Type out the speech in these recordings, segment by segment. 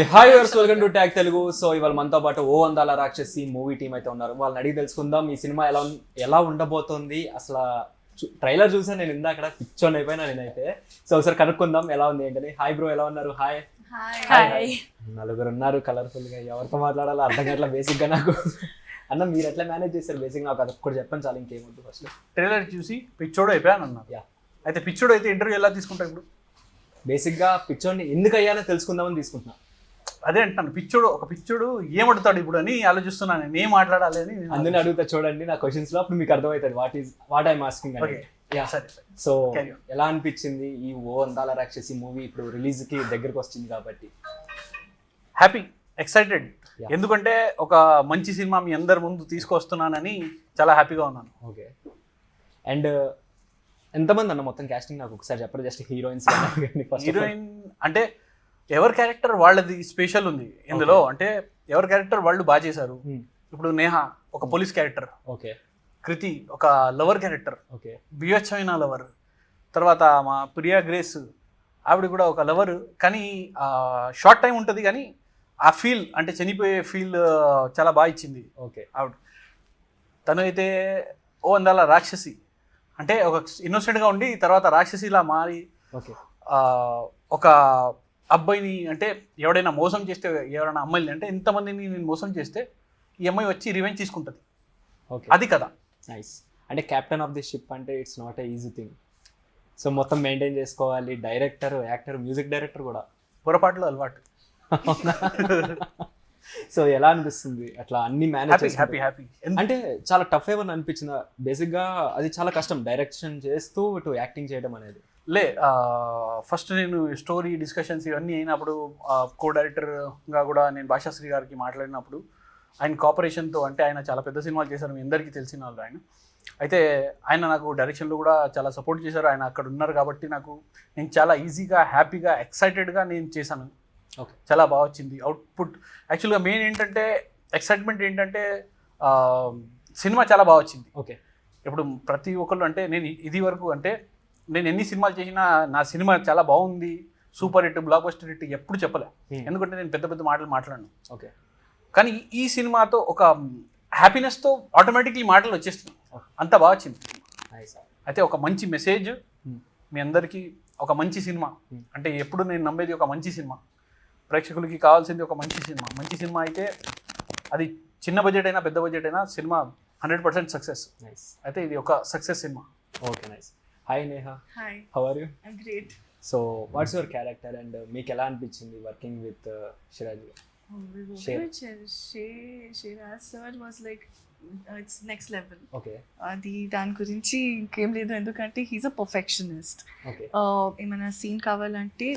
Hi వర్స్, welcome to tag Telugu. So ఇవాళ మనతో పాటు ఓ అందాల రాక్షసి మూవీ టీం అయితే ఉన్నారు. వాళ్ళని అడిగి తెలుసుకుందాం ఈ సినిమా ఎలా ఉండబోతోంది. అసలు ట్రైలర్ చూసా నేను ఇందాక పిచ్చోన్ అయిపోయినా నేనైతే. సో ఒకసారి కనుక్కుందాం ఎలా ఉంది ఏంటని. హాయ్ బ్రో, ఎలా ఉన్నారు? హాయ్. నలుగురు ఉన్నారు కలర్ఫుల్ గా, ఎవరితో మాట్లాడాలో అర్థం కావట్లా బేసిక్ గా నాకు. అన్న మీరు ఎట్లా మేనేజ్ చేస్తారు బేసిక్? నాకు అది ఒక్కటి చెప్పండి చాలు, ఇంకేముంది. ఫస్ట్ ట్రైలర్ చూసి పిచ్చోడు అయిపోయాను అన్నా. అయితే పిచ్చోడు అయితే ఇంటర్వ్యూ ఎలా తీసుకుంటా? ఇప్పుడు బేసిక్ గా పిచ్చోడిని ఎందుకు అయ్యానో తెలుసుకుందామని తీసుకుంటున్నా. అదే అంటాను, పిచ్చోడు ఏమడుతాడు ఇప్పుడు అని ఆలోచిస్తున్నాను. నేను ఏం మాట్లాడాలి అని అందుని అడుగుతా చూడండి నా క్వశ్చన్స్ లో, అప్పుడు మీకు అర్థమవుతుంది వాట్ ఐఎమ్ ఆస్కింగ్ అని. సో ఎలా అనిపించింది ఈ ఓ అందాల రాక్షసి మూవీ ఇప్పుడు రిలీజ్ కి దగ్గరకు వస్తుంది కాబట్టి? Happy, excited. ఎందుకంటే ఒక మంచి సినిమా మీ అందరి ముందు తీసుకొస్తున్నానని చాలా హ్యాపీగా ఉన్నాను. ఓకే. అండ్ ఎంతమంది అన్న మొత్తం కాస్టింగ్ నాకు ఒకసారి చెప్పరు, జస్ట్ హీరోయిన్స్. హీరోయిన్ అంటే ఎవరి క్యారెక్టర్ వాళ్ళది స్పెషల్ ఉంది ఇందులో. అంటే ఎవరి క్యారెక్టర్ వాళ్ళు బాగా చేశారు. ఇప్పుడు నేహా ఒక పోలీస్ క్యారెక్టర్, ఓకే. కృతి ఒక లవర్ క్యారెక్టర్, ఓకే, బిహెచ్ఐన లవర్. తర్వాత మా ప్రియా గ్రేస్ ఆవిడ కూడా ఒక లవర్, కానీ షార్ట్ టైం ఉంటుంది కానీ ఆ ఫీల్ అంటే చనిపోయే ఫీల్ చాలా బాగా ఇచ్చింది. ఓకే. ఆవిడ తను అయితే ఓ అందాల రాక్షసి అంటే ఒక ఇన్నోసెంట్గా ఉండి తర్వాత రాక్షసిలా మారి ఒక అబ్బాయిని అంటే ఎవడైనా మోసం చేస్తే, ఎవరైనా అమ్మాయిని అంటే ఇంతమందిని నేను మోసం చేస్తే ఈ అమ్మాయి వచ్చి రివెంజ్ తీసుకుంటుంది. ఓకే, అది కదా. నైస్. అంటే కెప్టెన్ ఆఫ్ ది షిప్ అంటే it's not a easy thing. So మొత్తం మెయింటైన్ చేసుకోవాలి. డైరెక్టర్, యాక్టర్, మ్యూజిక్ డైరెక్టర్ కూడా పొరపాట్లు అలవాటు. సో ఎలా అనిపిస్తుంది అట్లా అన్ని మేనేజ్? హ్యాపీ. అంటే చాలా టఫ్ ఏమని అనిపించిందా? బేసిక్గా అది చాలా కష్టం డైరెక్షన్ చేస్తూ ఇటు యాక్టింగ్ చేయడం అనేది. ఫస్ట్ నేను స్టోరీ డిస్కషన్స్ ఇవన్నీ అయినప్పుడు కో డైరెక్టర్గా కూడా నేను భాషాశ్రీ గారికి మాట్లాడినప్పుడు ఆయన కోఆపరేషన్తో, అంటే ఆయన చాలా పెద్ద సినిమాలు చేశారు, మీ అందరికీ తెలిసిన వాళ్ళు ఆయన. అయితే ఆయన నాకు డైరెక్షన్లో కూడా చాలా సపోర్ట్ చేశారు. ఆయన అక్కడ ఉన్నారు కాబట్టి నేను చాలా ఈజీగా, హ్యాపీగా, ఎక్సైటెడ్గా నేను చేశాను. ఓకే, చాలా బాగా వచ్చింది అవుట్పుట్. యాక్చువల్గా మెయిన్ ఏంటంటే ఎక్సైట్మెంట్ ఏంటంటే సినిమా చాలా బాగా వచ్చింది. ఓకే. ఇప్పుడు ప్రతి ఒక్కళ్ళు అంటే నేను ఇది వరకు అంటే నేను ఎన్ని సినిమాలు చేసినా నా సినిమా చాలా బాగుంది, super hit, block buster hit ఎప్పుడు చెప్పలే. ఎందుకంటే నేను పెద్ద పెద్ద మాటలు మాట్లాడను. ఓకే. కానీ ఈ సినిమాతో ఒక హ్యాపీనెస్తో ఆటోమేటిక్లీ మాటలు వచ్చేస్తున్నాయి. అంత బాగా వచ్చింది. అయితే ఒక మంచి మెసేజ్ మీ అందరికీ, ఒక మంచి సినిమా. అంటే ఎప్పుడు నేను నమ్మేది ఒక మంచి సినిమా, ప్రేక్షకులకి కావాల్సింది ఒక మంచి సినిమా. మంచి సినిమా అయితే అది చిన్న బడ్జెట్ అయినా పెద్ద బడ్జెట్ అయినా సినిమా 100% సక్సెస్. అయితే ఇది ఒక success cinema. Okay, nice. Hi Neha. Hi. How are you? I'm great. So what's your character and మీకు ఎలా అనిపించింది working with Shiraz? Shiraz sir was like, it's next level. Okay. అది దాని గురించి ఇంకేం లేదు, ఎందుకంటే హీస్ అ పర్ఫెక్షనిస్ట్. ఓకే. ఏమైనా సీన్ కావాలంటే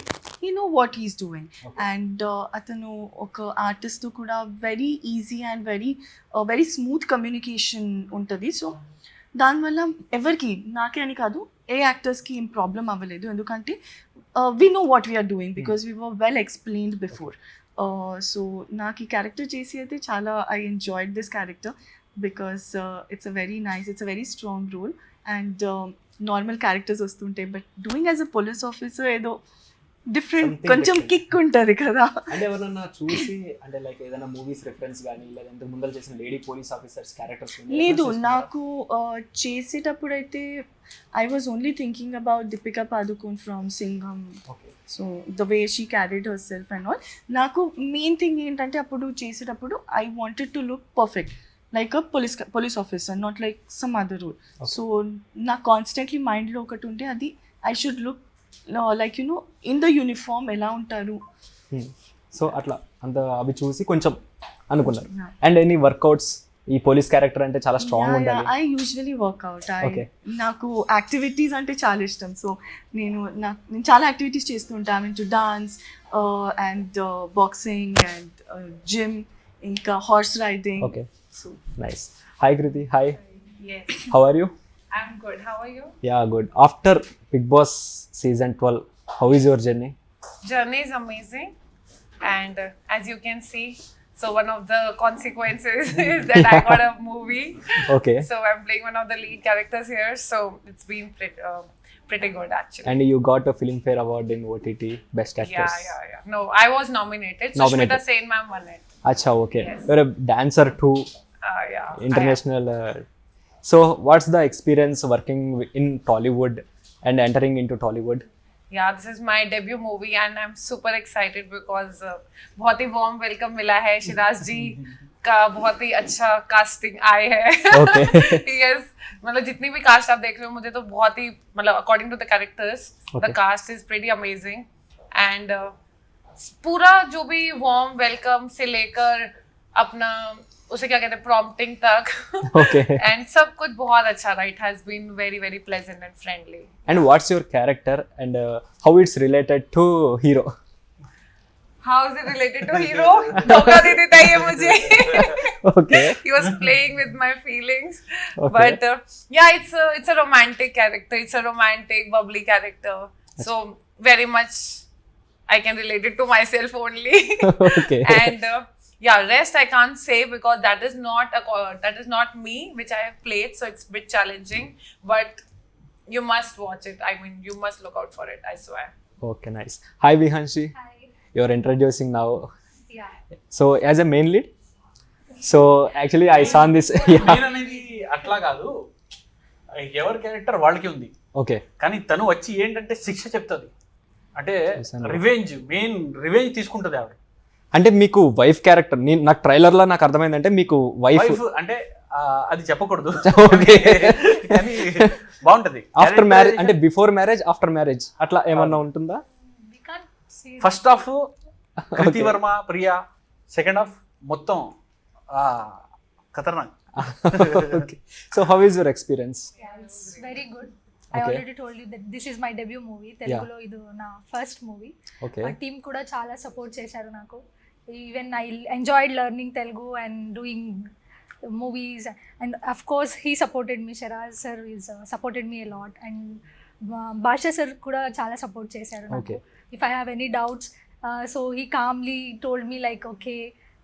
he know what he's doing. And అతను ఒక ఆర్టిస్ట్తో కూడా very easy and very smooth communication ఉంటుంది. సో దానివల్ల ఎవరికి, నాకే అని కాదు, ఏ యాక్టర్స్కి ఏం ప్రాబ్లం అవ్వలేదు. ఎందుకంటే we know what we are doing because we were well explained before. So నాకు ఈ క్యారెక్టర్ చేసి అయితే చాలా I enjoyed this character because it's a very strong role. And normal characters వస్తుంటాయి, but doing as a police officer ఏదో different, కొంచెం kick ఉంటుంది కదా. అంటే ఎవరన్నా చూసి అంటే లైక్ ఏదైనా మూవీస్ రిఫరెన్స్ కానీ లేదంటే ముందర చేసిన లేడీ పోలీస్ ఆఫీసర్స్ క్యారెక్టర్స్? లేదు, నాకు చేసేటప్పుడు అయితే I was only thinking about Deepika Padukone from Singham. So the way she carried herself and all. నాకు మెయిన్ థింగ్ ఏంటంటే అప్పుడు చేసేటప్పుడు I wanted to look perfect like a police officer, not like some other role. So నాకు constantly మైండ్లో ఒకటి ఉంటే అది I should look like you know in the uniform ఎలా ఉంటారు. సో అట్లా అంత అవి చూసి కొంచెం అనుకున్నారు. And any workouts? ఈ పోలీస్ క్యారెక్టర్ అంటే చాలా స్ట్రాంగ్ ఉండాలి. I usually workout. నాకు యాక్టివిటీస్ అంటే చాలా ఇష్టం. సో నేను చాలా యాక్టివిటీస్ చేస్తుంటా. I mean to dance and boxing and gym, ఇంకా horse riding. Okay, so nice. Hi Kriti. Hi. Yes. How are you? I'm good. How are you? Yeah, good. After Big Boss season 12, how is your journey? Journey is amazing, and as you can see, so one of the consequences is that I got a movie. Okay. So I'm playing one of the lead characters here. So it's been pretty good actually. And you got a Filmfare Award in OTT Best Actress. Yeah. No, I was nominated. So Nominated. Shmita Sen ma'am won it. Acha, okay. Yes. You're a dancer too, Yeah. international. So what's the experience working in Tollywood and entering into Tollywood? Yeah, this is my debut movie and I'm super excited because बहुत ही warm welcome मिला है. शिराज जी का बहुत ही अच्छा casting आए है. Okay. Yes, मतलब जितनी भी कास्ट आप देख रहे हो मुझे तो बहुत ही मतलब according to the characters the Okay. Cast is pretty amazing and पूरा जो भी वार्म वेलकम से लेकर अपना उसे क्या कहते हैं प्रॉम्प्टिंग तक Okay. एंड सब कुछ बहुत अच्छा रहा. It has been very very pleasant and friendly. And what's your character and how it's related to hero? How is it related to hero? धोखा दे देता है ये मुझे. Okay. He was playing with my feelings. Okay. But yeah, it's a romantic character. It's a romantic, bubbly character. So very much I can relate it to myself only. Okay. And yeah, rest I can't say because that is not me, which I have played. So it's a bit challenging. But you must watch it. I mean, you must look out for it. I swear. Okay, nice. Hi Vihanshi. Hi. You're introducing now. Yeah. So as a main lead. So actually I saw this. Yeah. నేను అనేది అట్లా కాదు, ఎవరి character వాళ్ళకి ఉంది, Okay. కానీ తను వచ్చి ఏంటంటే శిక్ష చెప్తుంది, అంటే చూసాను. మెయిన్ రివెంజ్ తీసుకుంటుంది ఆవిడ. అంటే మీకు వైఫ్ క్యారెక్టర్ నాకు ట్రైలర్ లో నాకు అర్థమైందంటే మీకు వైఫ్ వైఫ్ అంటే అది చెప్పకూడదు. Okay. కానీ బాగుంటది. ఆఫ్టర్ మ్యారేజ్ అంటే బిఫోర్ మ్యారేజ్ ఆఫ్టర్ మ్యారేజ్ అట్లా ఏమన్నా ఉంటుందా? We can't see. First half Kriti Varma Priya, second half మొత్తం ఖతర్నాక్. Okay. So how is your experience? Yeah, it's very good. I Okay. already told you that this is my debut movie. Telugulo idu na first movie. Okay. Our team kuda chala support chesaru naku. Even I enjoyed learning Telugu and doing movies, and of course he supported me. Shiraz sir is supported me a lot, and Basha sir kuda chala support chesaru naku. Okay. If I have any doubts, so he calmly told me like, okay,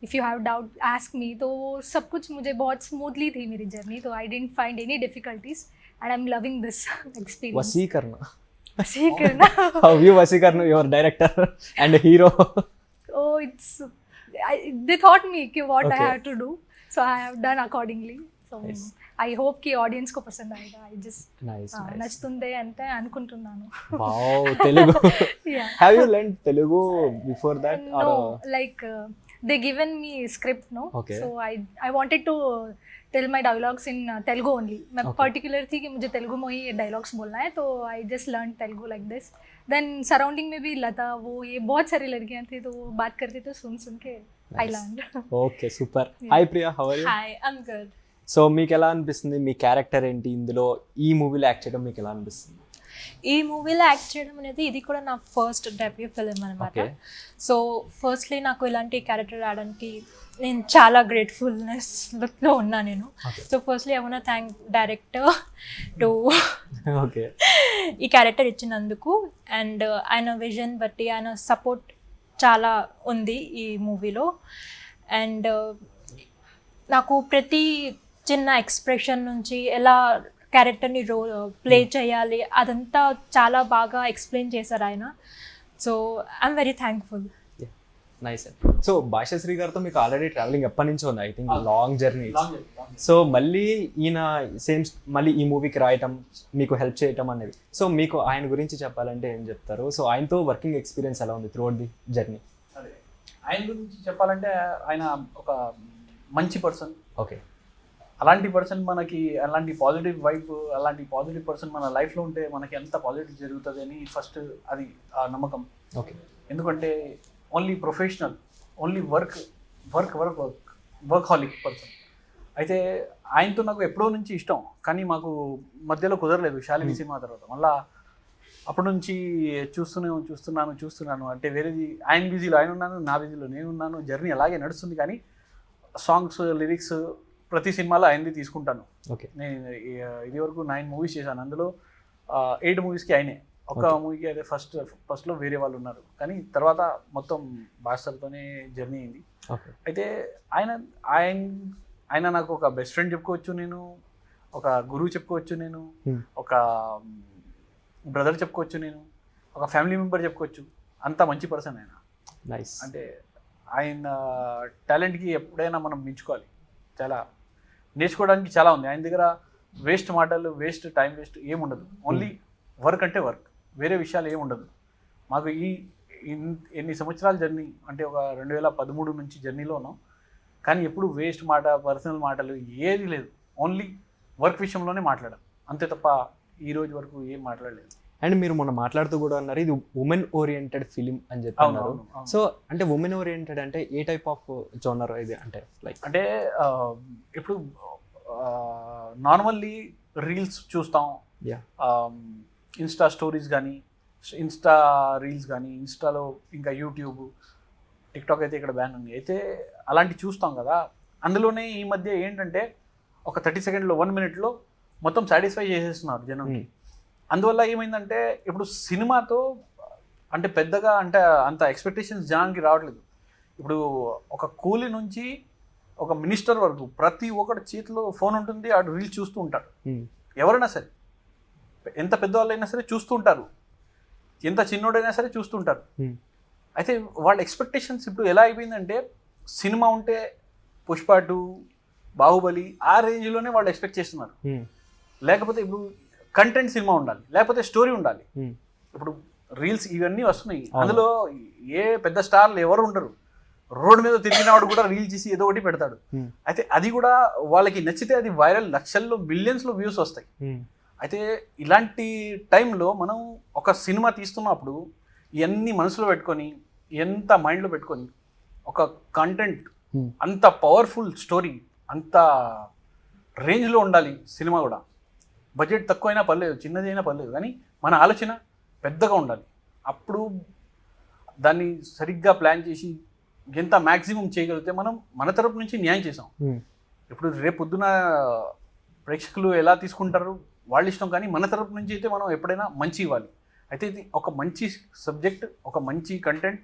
if you have doubt ask me. तो सब कुछ मुझे बहुत smoothly थी मेरी journey, तो I didn't find any difficulties and I'm loving this experience. వసీకరణ. वसीकरण. How you వసీకరణ your director and hero? Oh, they taught me कि what I Okay. have to do, so I have done accordingly. So Nice. I hope कि audience को पसंद आएगा. I just Nice. Nice. నచ్చుతుంది అంటే అనుకుంటున్నాను. Wow, Telugu. Yeah. Have you learned Telugu before that? No, like they given me script, no. Okay. So I wanted to tell my dialogues in Telugu only. मैं Okay. particular थी कि मुझे तेलुगु में ही dialogues बोलना है, तो I just learned Telugu like this. Then surrounding में भी लता वो ये बहुत सारी लड़कियां थी, तो वो बात करती तो सुन के I learned. Okay super. Hi Priya, how are you? Hi, I'm good. So మీకు ఎలా అనిపిస్తుంది? మీ క్యారెక్టర్ ఏంటి ఇందులో? ఈ మూవీలో యాక్ట్ చేయడం మీకు ఎలా అనిపిస్తుంది? ఈ మూవీలో యాక్ట్ చేయడం అనేది ఇది కూడా నా ఫస్ట్ డెబ్యూ ఫిలిం అనమాట. Okay. సో ఫస్ట్లీ నాకు ఇలాంటి క్యారెక్టర్ రావడానికి నేను చాలా గ్రేట్ఫుల్నెస్లో ఉన్నా నేను. So firstly I want to thank director to okay. ఈ క్యారెక్టర్ ఇచ్చినందుకు, అండ్ ఆయన విజన్ బట్టి ఆయన సపోర్ట్ చాలా ఉంది ఈ మూవీలో. అండ్ నాకు ప్రతి చిన్న ఎక్స్ప్రెషన్ నుంచి ఎలా క్యారెక్టర్ని ప్లే చేయాలి అదంతా చాలా బాగా ఎక్స్ప్లెయిన్ చేశారు ఆయన. So I'm very thankful. Nice. So Bhashashri గారితో మీకు ఆల్రెడీ ట్రావెలింగ్ ఎప్పటి నుంచో ఉంది, I think long journey. So మళ్ళీ ఈయన మళ్ళీ ఈ మూవీకి రాయటం, మీకు హెల్ప్ చేయటం అనేది, సో మీకు ఆయన గురించి చెప్పాలంటే ఏం చెప్తారు? సో ఆయనతో వర్కింగ్ ఎక్స్పీరియన్స్ ఎలా ఉంది త్రూ అవుట్ ది జర్నీ? అదే ఆయన గురించి చెప్పాలంటే ఆయన ఒక మంచి పర్సన్. ఓకే. అలాంటి పర్సన్ మనకి అలాంటి పాజిటివ్ వైబ్, అలాంటి పాజిటివ్ పర్సన్ మన లైఫ్లో ఉంటే మనకి ఎంత పాజిటివ్ జరుగుతుంది అని ఫస్ట్ అది ఆ నమ్మకం. ఓకే. ఎందుకంటే only professional, only work work work work workaholic person. అయితే ఆయనతో నాకు ఎప్పుడో నుంచి ఇష్టం, కానీ మాకు మధ్యలో కుదరలేదు శాలిని సినిమా తర్వాత. మళ్ళీ అప్పటి నుంచి చూస్తున్నాను అంటే వేరేది, ఆయన బిజీలో ఆయన ఉన్నాను, నా బిజీలో నేను ఉన్నాను, జర్నీ అలాగే నడుస్తుంది. కానీ సాంగ్స్ లిరిక్స్ ప్రతి సినిమాలో ఆయనది తీసుకుంటాను. ఓకే. నేను ఇది వరకు 9 మూవీస్ చేశాను, అందులో 8 మూవీస్కి ఆయనే. ఒక మూవీకి అయితే ఫస్ట్లో వేరే వాళ్ళు ఉన్నారు, కానీ తర్వాత మొత్తం భాషలతోనే జర్నీ అయింది. అయితే ఆయన నాకు ఒక బెస్ట్ ఫ్రెండ్ చెప్పుకోవచ్చు, నేను ఒక గురువు చెప్పుకోవచ్చు, నేను ఒక బ్రదర్ చెప్పుకోవచ్చు, నేను ఒక ఫ్యామిలీ మెంబర్ చెప్పుకోవచ్చు. అంత మంచి పర్సన్ ఆయన. నైస్. అంటే ఆయన టాలెంట్కి ఎప్పుడైనా మనం మించుకోవాలి. చాలా నేర్చుకోవడానికి చాలా ఉంది ఆయన దగ్గర. వేస్ట్ మాటలు, వేస్ట్ టైం వేస్ట్ ఏముండదు. ఓన్లీ వర్క్ అంటే వర్క్, వేరే విషయాలు ఏముండదు. మాకు ఎన్ని సంవత్సరాల జర్నీ అంటే ఒక 2013 నుంచి జర్నీలో ఉన్నాం, కానీ ఎప్పుడు వేస్ట్ మాట, పర్సనల్ మాటలు ఏది లేదు. ఓన్లీ వర్క్ విషయంలోనే మాట్లాడాం అంతే తప్ప ఈ రోజు వరకు ఏం మాట్లాడలేదు. అండ్ మీరు మొన్న మాట్లాడుతూ కూడా అన్నారు ఇది ఉమెన్ ఓరియంటెడ్ ఫిలిం అని చెప్పి అన్నారు. సో అంటే ఉమెన్ ఓరియంటెడ్ అంటే ఏ టైప్ ఆఫ్ జోనర్ ఇది? అంటే లైక్ అంటే ఇప్పుడు నార్మల్లీ రీల్స్ చూస్తాం, ఇన్స్టా స్టోరీస్ కానీ, ఇన్స్టా రీల్స్ కానీ, ఇన్స్టాలో ఇంకా యూట్యూబ్, టిక్టాక్ అయితే ఇక్కడ బ్యాన్ ఉంది. అయితే అలాంటివి చూస్తాం కదా. అందులోనే ఈ మధ్య ఏంటంటే ఒక 30 సెకండ్లో 1 మినిట్లో మొత్తం సాటిస్ఫై చేసేస్తున్నారు జనంకి. అందువల్ల ఏమైందంటే ఇప్పుడు సినిమాతో అంటే పెద్దగా అంటే అంత ఎక్స్పెక్టేషన్స్ జనానికి రావట్లేదు. ఇప్పుడు ఒక కూలీ నుంచి ఒక మినిస్టర్ వరకు ప్రతి ఒక్కటి చేతిలో ఫోన్ ఉంటుంది, ఆడు రీల్స్ చూస్తూ ఉంటాడు. ఎవరైనా సరే, ఎంత పెద్దవాళ్ళైనా సరే చూస్తూ ఉంటారు, ఎంత చిన్నోడైనా సరే చూస్తుంటారు. అయితే వాళ్ళ ఎక్స్పెక్టేషన్స్ ఇప్పుడు ఎలా అయిపోయిందంటే సినిమా ఉంటే పుష్ప 2, బాహుబలి ఆ రేంజ్లోనే వాళ్ళు ఎక్స్పెక్ట్ చేస్తున్నారు. లేకపోతే ఇప్పుడు కంటెంట్ సినిమా ఉండాలి, లేకపోతే స్టోరీ ఉండాలి. ఇప్పుడు రీల్స్ ఇవన్నీ వస్తున్నాయి, అందులో ఏ పెద్ద స్టార్లు ఎవరు ఉండరు. రోడ్డు మీద తిరిగినవాడు కూడా రీల్ చేసి ఏదో ఒకటి పెడతాడు. అయితే అది కూడా వాళ్ళకి నచ్చితే అది వైరల్, లక్షల్లో బిలియన్స్లో వ్యూస్ వస్తాయి. అయితే ఇలాంటి టైంలో మనం ఒక సినిమా తీస్తున్నప్పుడు ఇవన్నీ మనసులో పెట్టుకొని, ఎంత మైండ్లో పెట్టుకొని ఒక కంటెంట్, అంత పవర్ఫుల్ స్టోరీ, అంత రేంజ్లో ఉండాలి సినిమా కూడా. బడ్జెట్ తక్కువైనా పర్లేదు, చిన్నది అయినా పర్లేదు, కానీ మన ఆలోచన పెద్దగా ఉండాలి. అప్పుడు దాన్ని సరిగ్గా ప్లాన్ చేసి ఎంత మ్యాక్సిమం చేయగలిగితే మనం మన తరపు నుంచి న్యాయం చేసాం. ఇప్పుడు రేపు పొద్దున ప్రేక్షకులు ఎలా తీసుకుంటారు వాళ్ళ ఇష్టం, కానీ మన తరపు నుంచి అయితే మనం ఎప్పుడైనా మంచి ఇవ్వాలి. అయితే ఇది ఒక మంచి సబ్జెక్ట్, ఒక మంచి కంటెంట్,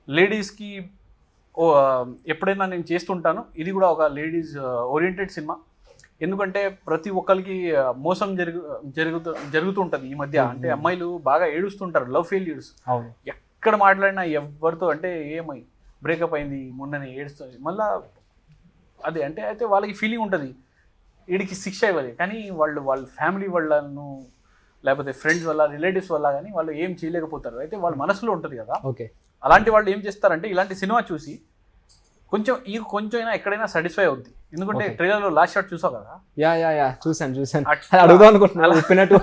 లేడీస్కి ఎప్పుడైనా నేను చేస్తుంటాను. ఇది కూడా ఒక లేడీస్ ఓరియంటెడ్ సినిమా. ఎందుకంటే ప్రతి ఒక్కరికి మోసం జరుగుతూ ఉంటుంది ఈ మధ్య. అంటే అమ్మాయిలు బాగా ఏడుస్తుంటారు, లవ్ ఫెయిల్యూర్స్. ఎక్కడ మాట్లాడినా ఎవరితో అంటే ఏమై బ్రేకప్ అయింది మొన్ననే ఏడుస్తుంది మళ్ళీ అదే అంటే. అయితే వాళ్ళకి ఫీలింగ్ ఉంటుంది వీడికి శిక్ష ఇవ్వాలి, కానీ వాళ్ళ ఫ్యామిలీ వాళ్ళను లేకపోతే ఫ్రెండ్స్ వల్ల, రిలేటివ్స్ వల్ల కానీ వాళ్ళు ఏం చేయలేకపోతారు. అయితే వాళ్ళ మనసులో ఉంటుంది కదా. ఓకే, అలాంటి వాళ్ళు ఏం చేస్తారంటే ఇలాంటి సినిమా చూసి కొంచెమైనా ఎక్కడైనా సాటిస్ఫై అవుద్ది. ఎందుకంటే ట్రైలర్లో లాస్ట్ షాట్ చూసావు కదా. చూసాను అడుగుదాం అనుకుంటున్నాను.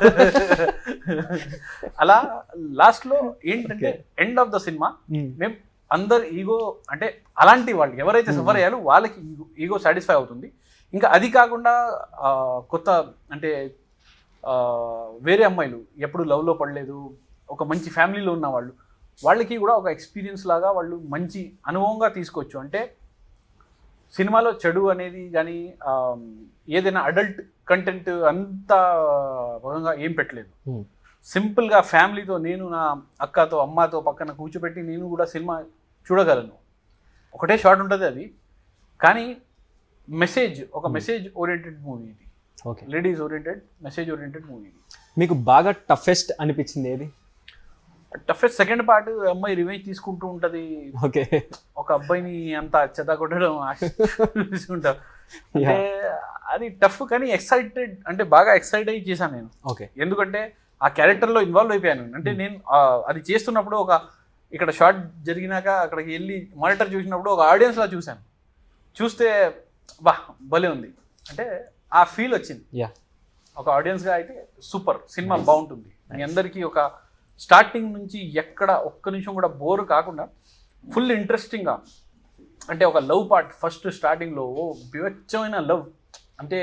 అలా లాస్ట్లో ఏంటంటే ఎండ్ ఆఫ్ ద సినిమా మేము అందరు ఈగో అంటే అలాంటి వాళ్ళు ఎవరైతే సఫర్ అయ్యారో వాళ్ళకి ఈగో సాటిస్ఫై అవుతుంది. ఇంకా అది కాకుండా కొత్త అంటే వేరే అమ్మాయిలు ఎప్పుడు లవ్లో పడలేదు, ఒక మంచి ఫ్యామిలీలో ఉన్న వాళ్ళకి కూడా ఒక ఎక్స్పీరియన్స్ లాగా వాళ్ళు మంచి అనుభవంగా తీసుకోవచ్చు. అంటే సినిమాలో చెడు అనేది కానీ ఏదైనా అడల్ట్ కంటెంట్ అంత భాగంగా ఏం పెట్టలేదు. సింపుల్గా ఫ్యామిలీతో, నేను నా అక్కతో అమ్మతో పక్కన కూర్చోబెట్టి నేను కూడా సినిమా చూడగలను. ఒకటే షాట్ ఉంటుంది అది, కానీ ఒక మెసేజ్ ఓరియంటెడ్ మూవీ ఇది. Okay, ladies oriented, message oriented movie ఇది. మీకు బాగా టఫెస్ట్ అనిపించింది ఏది? టఫెస్ట్ సెకండ్ పార్ట్, అమ్మాయి రివెంజ్ తీసుకుంటూ ఉంటుంది. ఓకే, ఒక అబ్బాయిని అంత చెత్త కొట్టడం ఉంటాం అంటే అది టఫ్, కానీ ఎక్సైటెడ్ అంటే బాగా ఎక్సైట్ అయ్యి చేశాను నేను. ఓకే, ఎందుకంటే ఆ క్యారెక్టర్లో ఇన్వాల్వ్ అయిపోయాను. అంటే నేను అది చేస్తున్నప్పుడు ఇక్కడ షార్ట్ జరిగినాక అక్కడికి వెళ్ళి మానిటర్ చూసినప్పుడు ఒక ఆడియన్స్లా చూశాను. చూస్తే భలే ఉంది అంటే ఆ ఫీల్ వచ్చింది. ఒక ఆడియన్స్గా అయితే సూపర్ సినిమా, బాగుంటుంది. మీ అందరికీ ఒక స్టార్టింగ్ నుంచి ఎక్కడ ఒక్క నిమిషం కూడా బోర్ కాకుండా ఫుల్ ఇంట్రెస్టింగ్గా, అంటే ఒక లవ్ పార్ట్ ఫస్ట్ స్టార్టింగ్లో వివచ్చమైన లవ్, అంటే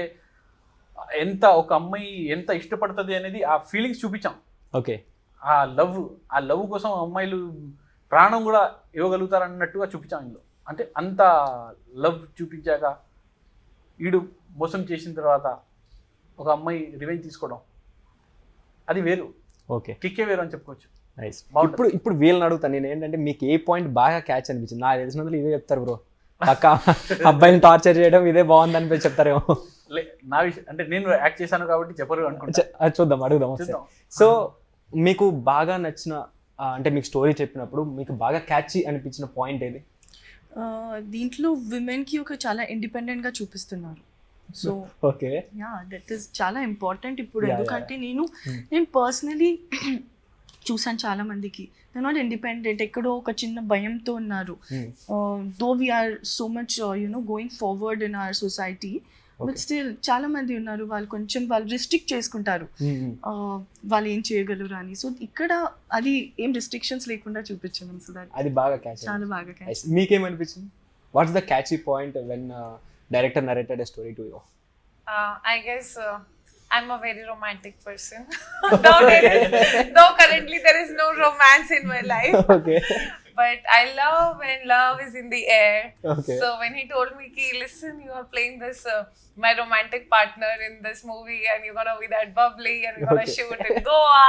ఎంత ఒక అమ్మాయి ఎంత ఇష్టపడుతుంది అనేది ఆ ఫీలింగ్స్ చూపించాం. ఓకే, ఆ లవ్ కోసం అమ్మాయిలు ప్రాణం కూడా ఇవ్వగలుగుతారన్నట్టుగా చూపించాం ఇందులో. అంటే అంత లవ్ చూపించాక వీడు మోసం చేసిన తర్వాత ఒక అమ్మాయి రివెంజ్ తీసుకోవడం, అది వేరు. ఓకే, కిక్కే వేరు అని చెప్పుకోవచ్చు. నైస్. ఇప్పుడు వీళ్ళని అడుగుతాను నేను, ఏంటంటే మీకు ఏ పాయింట్ బాగా క్యాచ్ అనిపించింది? నాకు తెలిసినందులో ఇదే చెప్తారు బ్రో, పక్క అబ్బాయిని టార్చర్ చేయడం ఇదే బాగుంది అనిపించి చెప్తారేమో. నా విషయం అంటే నేను యాక్ట్ చేశాను కాబట్టి చెప్పరు అనుకుంటా. చూద్దాం, అడుగుదాం. సో మీకు బాగా నచ్చిన అంటే మీకు స్టోరీ చెప్పినప్పుడు మీకు బాగా క్యాచీ అనిపించిన పాయింట్ ఏది? దీంట్లో విమెన్కి ఒక చాలా ఇండిపెండెంట్గా చూపిస్తున్నారు. So okay. Yeah that is చాలా ఇంపార్టెంట్ ఇప్పుడు. Yeah, ఎందుకంటే నేను పర్సనలీ చూసాను చాలా మందికి దే నాట్ ఇండిపెండెంట్, ఎక్కడో ఒక చిన్న భయంతో ఉన్నారు. Though we are so much going forward in our society, but still చాలా మంది ఉన్నారు వాళ్ళు రిస్ట్రిక్ట్ చేసుకుంటారు వాళ్ళు ఏం చేయగలరు అని. సో ఇక్కడ అది ఏం రిస్ట్రిక్షన్స్ లేకుండా చూపించాను. సో దట్ అది బాగా క్యాచ్. చాలా బాగా catch. మీకేమనిపించింది? What's the catchy point when director narrated a story to you? I guess I'm a very romantic person. Though currently there is no romance in my life. Okay. But I love when love is in the air. Okay. So when he told me, "Ki, listen, you are playing this my romantic partner in this movie, and you're gonna be that bubbly, and we're gonna shoot in Goa."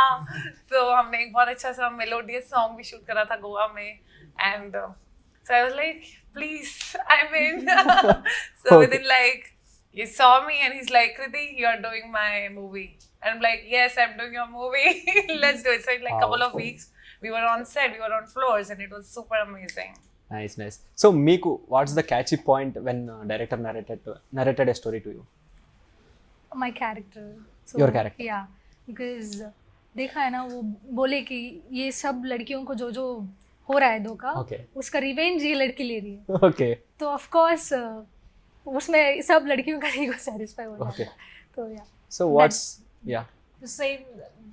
So हमने एक बहुत अच्छा सा melodious song भी shoot करा था गोवा में, and so I was like, "Please, I'm in." So Okay. within like, he saw me and he's like, "Kriti, you are doing my movie," and I'm like, "Yes, I'm doing your movie. Let's do it." So in like couple of weeks, we were on set, we were on floors, and it was super amazing. Nice. So మీకు watts the catchy point when director narrated a story to you? My character. So, Your character. Yeah, because देखा है ना, वो बोले कि ये सब लड़कियों को जो जो हो रहा है धोखा, Okay. उसका रिवेंज ये लड़की ले रही है. ఓకే. तो ऑफ कोर्स उसमें सब लड़कियों का ईगो सेटिस्फाई हो Okay. जाता है. तो या సో వాట్స్ యా सेम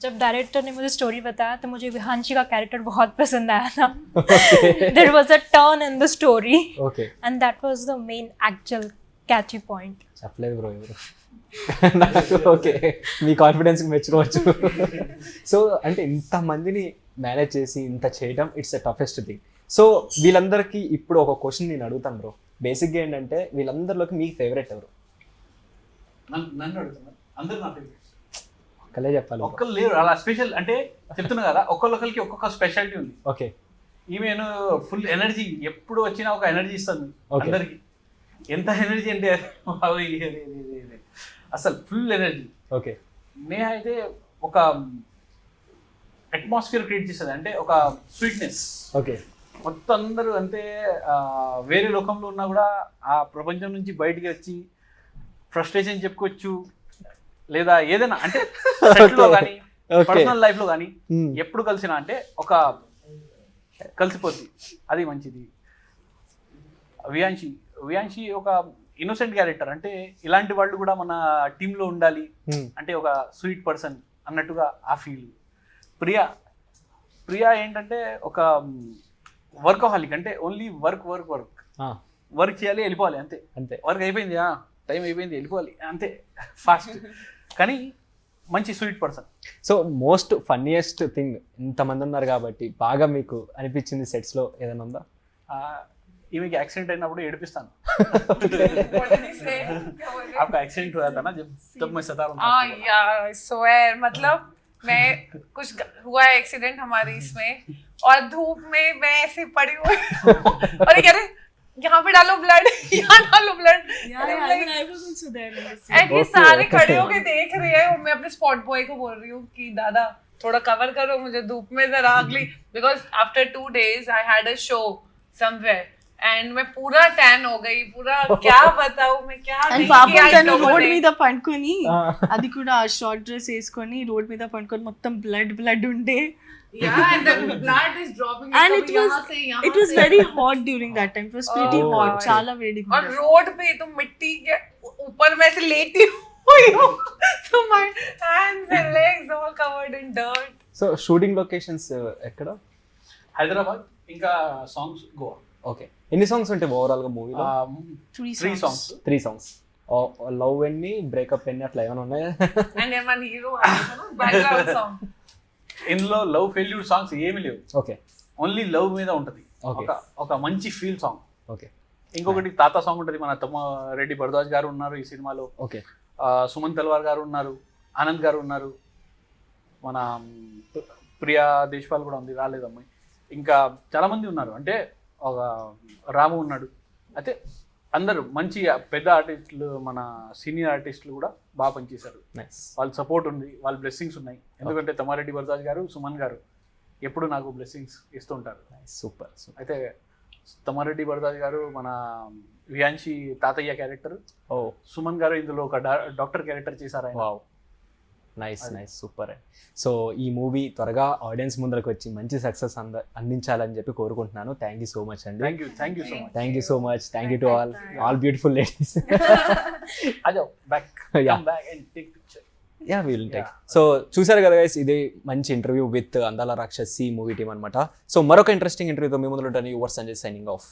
जब डायरेक्टर ने मुझे स्टोरी बताया तो मुझे विहांशी का कैरेक्टर बहुत पसंद आया था. There was a turn in the story okay. and that was the main actual catchy point. చెప్పలేదు బ్రో ఎవరు. ఓకే, మీ కాన్ఫిడెన్స్ మెచ్చుకోవచ్చు. సో అంటే ఇంతమందిని మేనేజ్ చేసి ఇంత చేయడం it's a toughest thing. So వీళ్ళందరికీ ఇప్పుడు ఒక క్వశ్చన్ నేను అడుగుతాను బ్రో. బేసిక్గా ఏంటంటే వీళ్ళందరిలోకి మీ ఫేవరెట్ ఎవరు? నన్ను అడుగుతున్నా, అందరూ నా ఫేవరెట్. ఒక్కలే చెప్పాలి. ఒక్కరు లేరు అలా స్పెషల్, అంటే చెప్తున్నా కదా, ఒక్కొక్కరికి ఒక్కొక్క స్పెషాలిటీ ఉంది. ఓకే. ఈమెను ఫుల్ ఎనర్జీ, ఎప్పుడు వచ్చినా ఒక ఎనర్జీ ఇస్తాను Okay. అందరికి. ఎంత ఎనర్జీ అంటే అసలు ఫుల్ ఎనర్జీ. ఓకే. నేహ అయితే ఒక అట్మాస్ఫియర్ క్రియేట్ చేస్తుంది, అంటే ఒక స్వీట్నెస్. ఓకే. మొత్తం అందరూ అంటే వేరే లోకంలో ఉన్నా కూడా ఆ ప్రపంచం నుంచి బయటికి వచ్చి ఫ్రస్ట్రేషన్ చెప్పుకోవచ్చు, లేదా ఏదైనా అంటే సెట్లో కానీ Okay. పర్సనల్ లైఫ్లో కానీ Hmm. ఎప్పుడు కలిసినా అంటే ఒక కలిసిపోద్ది, అది మంచిది. వియాంశి ఒక ఇన్నోసెంట్ క్యారెక్టర్, అంటే ఇలాంటి వాళ్ళు కూడా మన టీంలో ఉండాలి, Hmm. అంటే ఒక స్వీట్ పర్సన్ అన్నట్టుగా ఆ ఫీల్. ప్రియా ఏంటంటే ఒక వర్కహాలిక్, అంటే ఓన్లీ వర్క్ చేయాలి, వెళ్ళిపోవాలి, అంతే. అంతే. వర్క్ అయిపోయింది, టైం అయిపోయింది, వెళ్ళిపోవాలి, అంతే, ఫాస్ట్. కానీ మంచి sweet person. So most funniest thing, ఇంతమంది ఉన్నారు కాబట్టి బాగా మీకు అనిపించింది సెట్స్లో ఏదైనా ఉందా? ఈమెకి యాక్సిడెంట్ అయినప్పుడు ఏడిపిస్తాను. What did he say? आपका एक्सीडेंट हुआ था ना जब मैं सता रहा हाँ था. यार, I swear, मतलब मैं हुआ है एक्सीडेंट हमारे इसमें, और धूप में मैं ऐसे पड़ी हुई और ये कह रहे यहाँ पे डालो ब्लड, यहाँ डालो blood, I was also there in the scene. And ये Okay. सारे खड़े होके देख रहे हैं, और मैं अपने स्पॉट बॉय को बोल रही हूँ कि दादा थोड़ा कवर करो मुझे धूप में जरा अगली, because after 2 days I had a show somewhere and मैं पूरा टैन हो गई, पूरा क्या बताऊं मैं क्या అండ్ नहीं పాపం किया తను इन लोगों రోడ్ ने। మీద పండుకొని, అది కూడా షార్ట్ డ్రెస్ వేసుకొని రోడ్ మీద పండుకొని మొత్తం బ్లడ్ ఉండే. Yeah, and the blood is dropping. And it was very hot during that time. It was pretty Oh, hot. okay. చాలా వేడిగా और ఉండే. रोड पे तो मिट्टी के ऊपर में से लेटी हुई हूँ, so my hands and legs all covered in dirt. So shooting locations ఎక్కడ? హైదరాబాద్, ఇంకా సాంగ్స్ గోవా. ఓకే. ఎన్ని సాంగ్స్ ఉంటాయి ఓవరాల్గా మూవీలో? 3 3 songs. సాంగ్స్. 3 songs. లవ్ ఎన్ని, బ్రేకప్ ఎన్ని, అట్లా ఏమైనా ఉన్నాయా? And then one hero, background song. ఇందులో లవ్ ఫెయిల్యూర్ సాంగ్స్ ఏమీ లేవు, ఓకే. ఓన్లీ లవ్ మీద ఉంటుంది. Okay. ఒక మంచి ఫీల్ సాంగ్. ఓకే. ఇంకొకటి తాత సాంగ్ ఉంటుంది, మన తమ్మ రెడ్డి భరద్వాజ్ గారు ఉన్నారు ఈ సినిమాలో, ఓకే. సుమన్ తల్వార్ గారు ఉన్నారు, ఆనంద్ గారు ఉన్నారు, మన ప్రియా దేశ్పాల్ కూడా ఉంది, రాలేదు అమ్మాయి, ఇంకా చాలా మంది ఉన్నారు, అంటే ఒక రాము ఉన్నాడు. అయితే అందరూ మంచి పెద్ద ఆర్టిస్టులు, మన సీనియర్ ఆర్టిస్టులు కూడా బాగా పనిచేశారు. నైస్. వాళ్ళ సపోర్ట్ ఉంది, వాళ్ళ బ్లెస్సింగ్స్ ఉన్నాయి. ఎందుకంటే తమ్మారెడ్డి భరద్వాజ్ గారు, సుమన్ గారు ఎప్పుడు నాకు బ్లెస్సింగ్స్ ఇస్తుంటారు. సూపర్. అయితే తమ్మారెడ్డి భరద్వాజ్ గారు మన వియాంశి తాతయ్య క్యారెక్టర్, ఓ సుమన్ గారు ఇందులో ఒక డాక్టర్ క్యారెక్టర్ చేశారు ఆయన. Wow, nice nice, super. So ఈ మూవీ త్వరగా ఆడియన్స్ ముందరకు వచ్చి మంచి సక్సెస్ అందించాలని చెప్పి కోరుకుంటున్నాను. థ్యాంక్ యూ సో మచ్ అండి. Thank you so much. Thank you so much. Thank you to all beautiful ladies. అదో back Yeah. Back and take picture. Yeah will take. So చూసారు కదా గైస్, ఇది మంచి interview with Andala Rakshasi movie team అనమాట. So మరొక interesting ఇంటర్వ్యూతో మీ ముందు ఉంటాను. Your Sanjay signing off.